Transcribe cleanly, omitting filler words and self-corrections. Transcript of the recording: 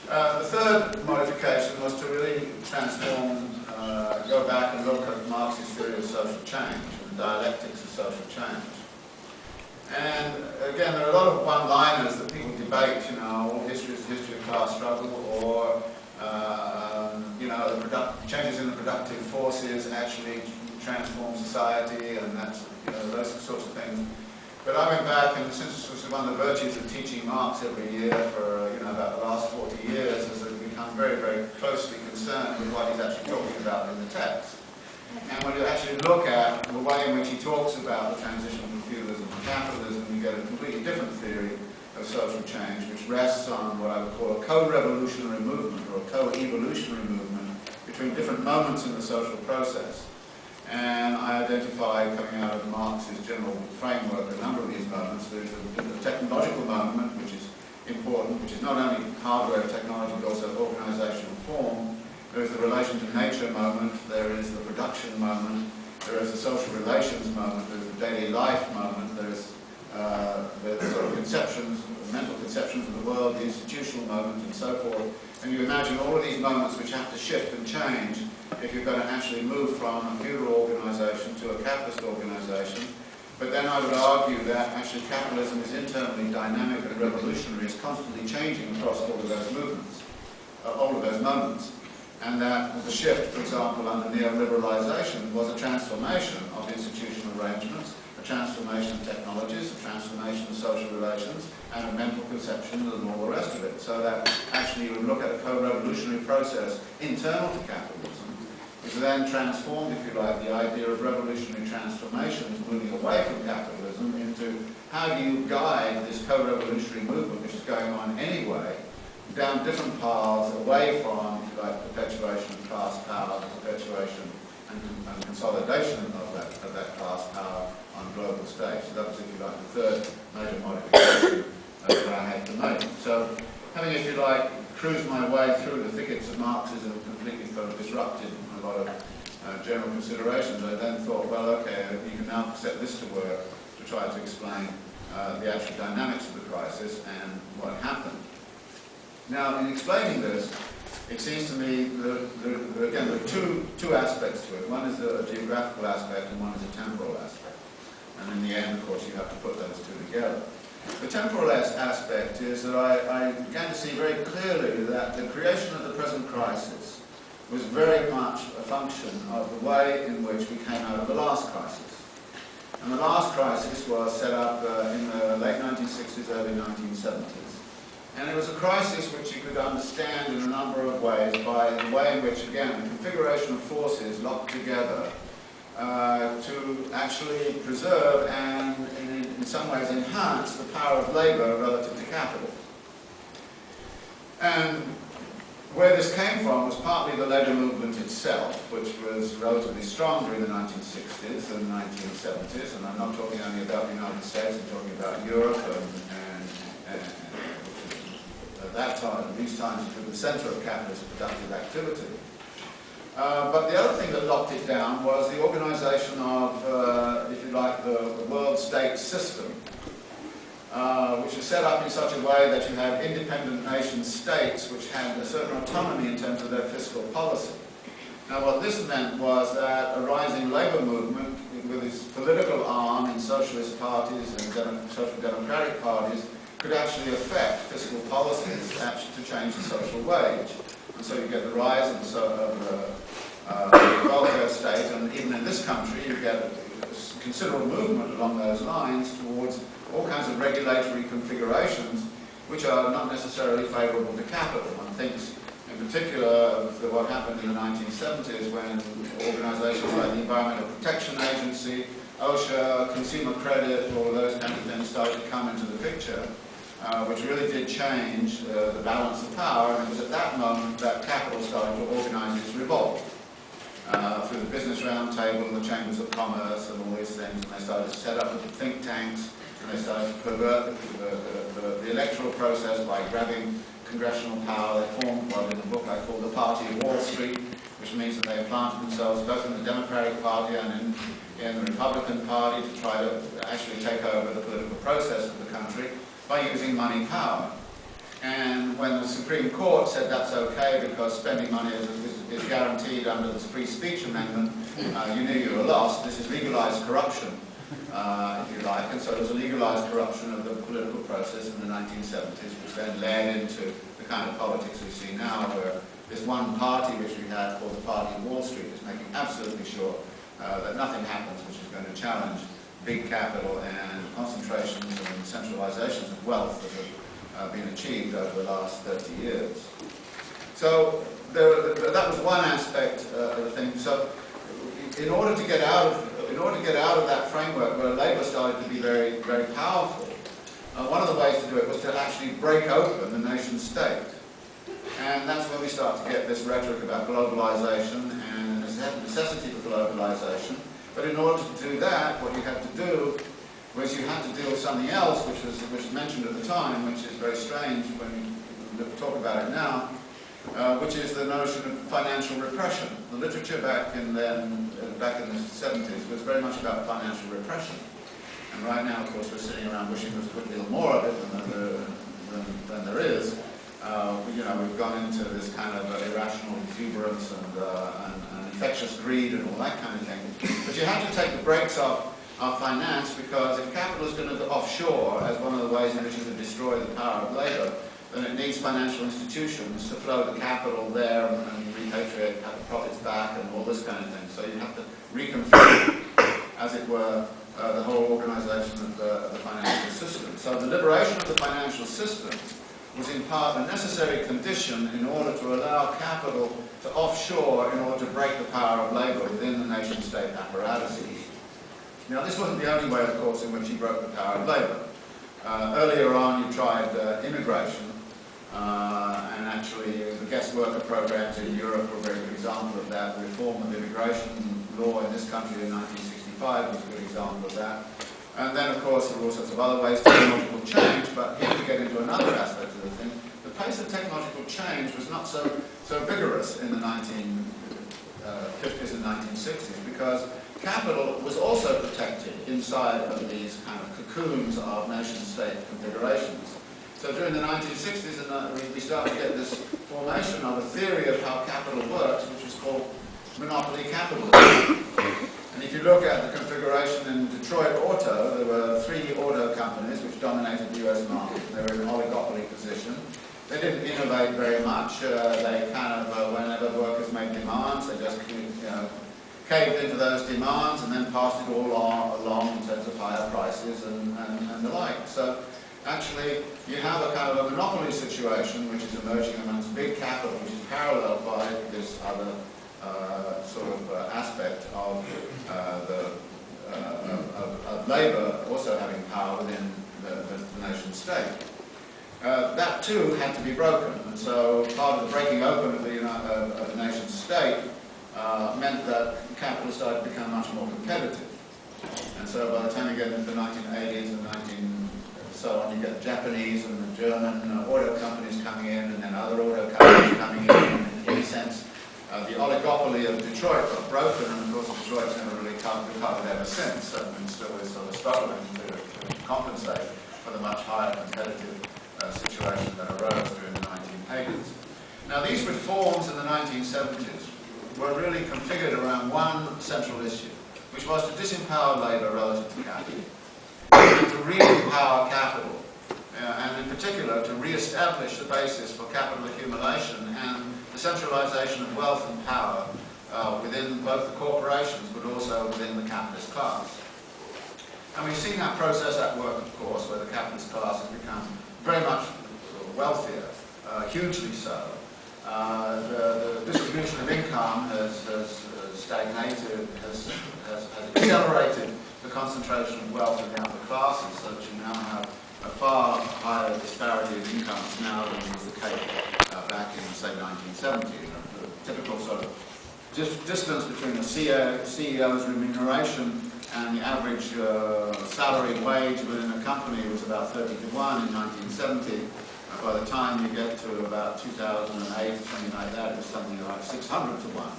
The third modification was to really transform, go back and look at Marx's theory of social change, and dialectics of social change. And again, there are a lot of one-liners that people debate, you know, all history is the history of class struggle, or, you know, the changes in the productive forces actually transform society, and that's, you know, those sorts of things. But I went back, and since this was one of the virtues of teaching Marx every year for, you know, about the last 40 years, has become very, very closely concerned with what he's actually talking about in the text. And when you actually look at the way in which he talks about the transition from feudalism to capitalism, you get a completely different theory of social change, which rests on what I would call a co-revolutionary movement, or a co-evolutionary movement, between different moments in the social process. And I identified, coming out of Marx's general framework, a number of these moments. There's the technological moment, which is important, which is not only hardware technology, but also organizational form. There is the relation to nature moment, there is the production moment, there is the social relations moment, there is the daily life moment, there is the sort of conceptions, mental conceptions of the world, the institutional moment, and so forth. And you imagine all of these moments which have to shift and change if you're going to actually move from a feudal organization to a capitalist organization. But then I would argue that actually capitalism is internally dynamic and revolutionary, is constantly changing across all of those movements, all of those moments. And that the shift, for example, under neoliberalization was a transformation of institutional arrangements, a transformation of technologies, a transformation of social relations, and of mental conceptions and all the rest of it. So that actually you would look at a co-revolutionary process internal to capitalism, which then transformed, if you like, the idea of revolutionary transformations moving away from capitalism into how do you guide this co-revolutionary movement, which is going on anyway, down different paths away from, if you like, perpetuation of class power, perpetuation and consolidation of that class power on a global stage. So that was, if you like, the third major modification that I had to make. So having, if you like, cruised my way through the thickets of Marxism, completely sort of disrupted a lot of general considerations, I then thought, well, okay, you can now set this to work to try to explain the actual dynamics of the crisis and what happened. Now, in explaining this, it seems to me that, again, there are two aspects to it. One is a geographical aspect and one is a temporal aspect. And in the end, of course, you have to put those two together. The temporal aspect is that I began to see very clearly that the creation of the present crisis was very much a function of the way in which we came out of the last crisis. And the last crisis was set up in the late 1960s, early 1970s. And it was a crisis which you could understand in a number of ways by the way in which, again, the configuration of forces locked together to actually preserve and, in some ways, enhance the power of labour relative to capital. And where this came from was partly the labour movement itself, which was relatively strong during the 1960s and 1970s, and I'm not talking only about the United States, I'm talking about Europe and at that time, at these times, it was the centre of capitalist productive activity. But the other thing that locked it down was the organisation of, if you like, the world state system, which was set up in such a way that you had independent nation states which had a certain autonomy in terms of their fiscal policy. Now what this meant was that a rising labour movement with its political arm in socialist parties and social democratic parties could actually affect fiscal policies to change the social wage. And so you get the rise of the welfare state, and even in this country you get a considerable movement along those lines towards all kinds of regulatory configurations which are not necessarily favourable to capital. One thinks in particular of what happened in the 1970s when organisations like the Environmental Protection Agency, OSHA, consumer credit, all of those kinds of things started to come into the picture, which really did change the balance of power, and it was at that moment that capital started to organise its revolt. Through the Business Roundtable, the Chambers of Commerce and all these things, and they started to set up the think tanks, and they started to pervert the electoral process by grabbing congressional power. They formed what in the book I call the Party of Wall Street, which means that they planted themselves both in the Democratic Party and in the Republican Party to try to actually take over the political process of the country by using money power. And when the Supreme Court said that's okay because spending money is guaranteed under the Free Speech Amendment. You knew you were lost. This is legalized corruption, if you like. And so it was a legalized corruption of the political process in the 1970s, which then led into the kind of politics we see now, where this one party which we had called the Party of Wall Street is making absolutely sure that nothing happens which is going to challenge big capital and concentrations and centralizations of wealth that have been achieved over the last 30 years. So that was one aspect of the thing. So in order to get out of that framework where Labour started to be very, very powerful, one of the ways to do it was to actually break open the nation state. And that's when we start to get this rhetoric about globalization and the necessity for globalization. But in order to do that, what you had to do was you had to deal with something else, which was mentioned at the time, which is very strange when we talk about it now, which is the notion of financial repression. The literature back in the 70s was very much about financial repression. And right now, of course, we're sitting around wishing there was a good deal more of it than there is. We've gone into this kind of irrational exuberance and infectious greed and all that kind of thing. But you have to take the brakes off finance, because if capital is going to go offshore as one of the ways in which it can destroy the power of labour, then it needs financial institutions to flow the capital there and repatriate, have the profits back and all this kind of thing. So you have to reconfigure, as it were, the whole organisation of the financial system. So the liberation of the financial system was in part a necessary condition in order to allow capital to offshore in order to break the power of labour within the nation-state apparatuses. Now, this wasn't the only way, of course, in which he broke the power of labour. Earlier on, you tried immigration, and actually the guest worker programs in Europe were a very good example of that. The reform of immigration law in this country in 1965 was a good example of that. And then, of course, there were all sorts of other ways technological change, but here we get into another aspect of the thing. The pace of technological change was not so vigorous in the 1950s and 1960s, because capital was also protected inside of these kind of cocoons of nation-state configurations. So during the 1960s, we started to get this formation of a theory of how capital works, which was called monopoly capitalism. And if you look at the configuration in Detroit Auto, there were 3 auto companies which dominated the US market. They were in an oligopoly position. They didn't innovate very much. They kind of, whenever workers made demands, they just caved into those demands and then passed it all along in terms of higher prices and the like. So actually, you have a kind of a monopoly situation which is emerging amongst big capital, which is paralleled by this other aspect of labour also having power within the nation state. That too had to be broken, and so part of the breaking open of the nation state meant that capital started to become much more competitive. And so by the time you get into the 1980s and so on, you get the Japanese and the German auto companies coming in, and then other auto companies coming in. In a sense, the oligopoly of Detroit got broken, and of course Detroit's never really recovered ever since, and still is sort of struggling to compensate for the much higher competitive situation that arose during the 1980s. Now, these reforms in the 1970s were really configured around one central issue, which was to disempower labour relative to capital, and to re-empower capital, and in particular to re-establish the basis for capital accumulation and the centralisation of wealth and power within both the corporations but also within the capitalist class. And we've seen that process at work, of course, where the capitalist class has become very much wealthier, hugely so. The distribution of income has stagnated, has accelerated the concentration of wealth in the upper classes, so that you now have a far higher disparity of incomes now than was the case back in, say, 1970. The typical sort of distance between the CEO's remuneration and the average salary wage within a company was about 30 to 1 in 1970. By the time you get to about 2008, something like that, it was something like 600 to 1.